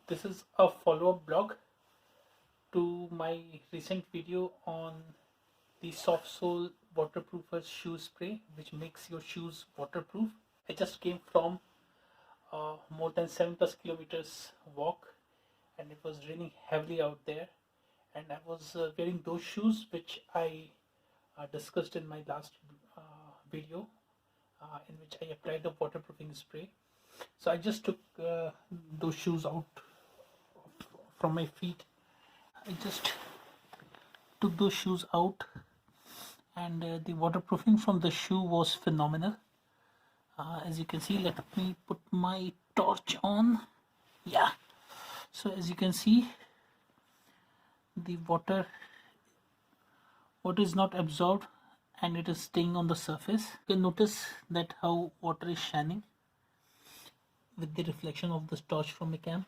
This is a follow-up blog to my recent video on the SOFSOLE Water Proofer shoe spray, which makes your shoes waterproof. I just came from more than 7+ kilometers walk, and it was raining heavily out there, and I was wearing those shoes which I discussed in my last video, in which I applied the waterproofing spray. So I just took those shoes out from my feet. I just took those shoes out, and the waterproofing from the shoe was phenomenal. As you can see, let me put my torch on. Yeah, so as you can see, the water is not absorbed and it is staying on the surface. You can notice that how water is shining with the reflection of the torch from the cam.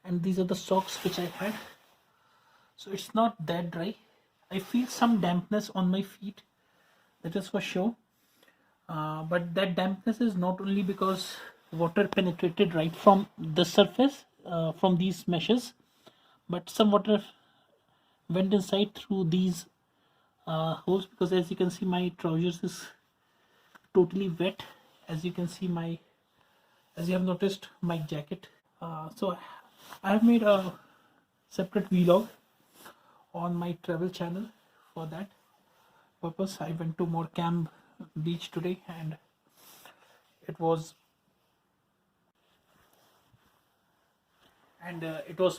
And these are the socks which I had, so it's not that dry. I feel some dampness on my feet, that is for sure, but that dampness is not only because water penetrated right from the surface, from these meshes, but some water went inside through these holes, because as you can see, my trousers is totally wet. As you can see, as you have noticed, my jacket. So I have made a separate vlog on my travel channel for that purpose. I went to Morecambe beach today, and it was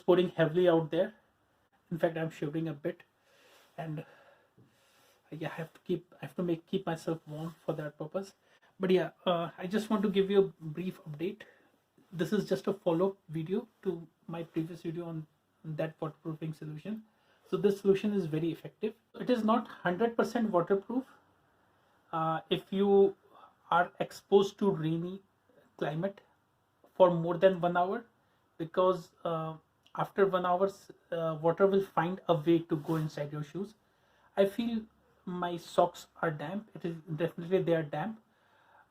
pouring heavily out there. In fact, I'm shivering a bit, and yeah, I have to keep myself warm for that purpose. But yeah, I just want to give you a brief update. This is just a follow-up video to my previous video on that waterproofing solution. So this solution is very effective. It is not 100% waterproof if you are exposed to rainy climate for more than 1 hour, because after 1 hour water will find a way to go inside your shoes. I feel my socks are damp. It is definitely, they are damp,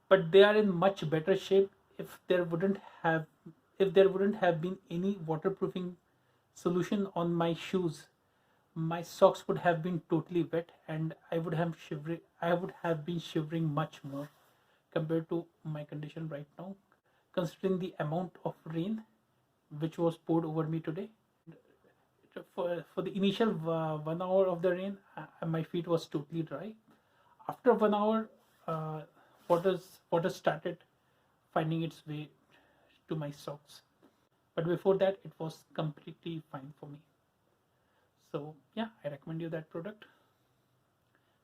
but they are in much better shape. If there wouldn't have been any waterproofing solution on my shoes, my socks would have been totally wet, and I would have been shivering much more compared to my condition right now, considering the amount of rain which was poured over me today. For the initial 1 hour of the rain, my feet was totally dry. After 1 hour, water started finding its way to my socks, but before that it was completely fine for me. So yeah, I recommend you that product.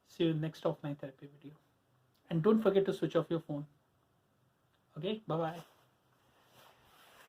See you in next offline therapy video, and don't forget to switch off your phone. Okay, bye bye.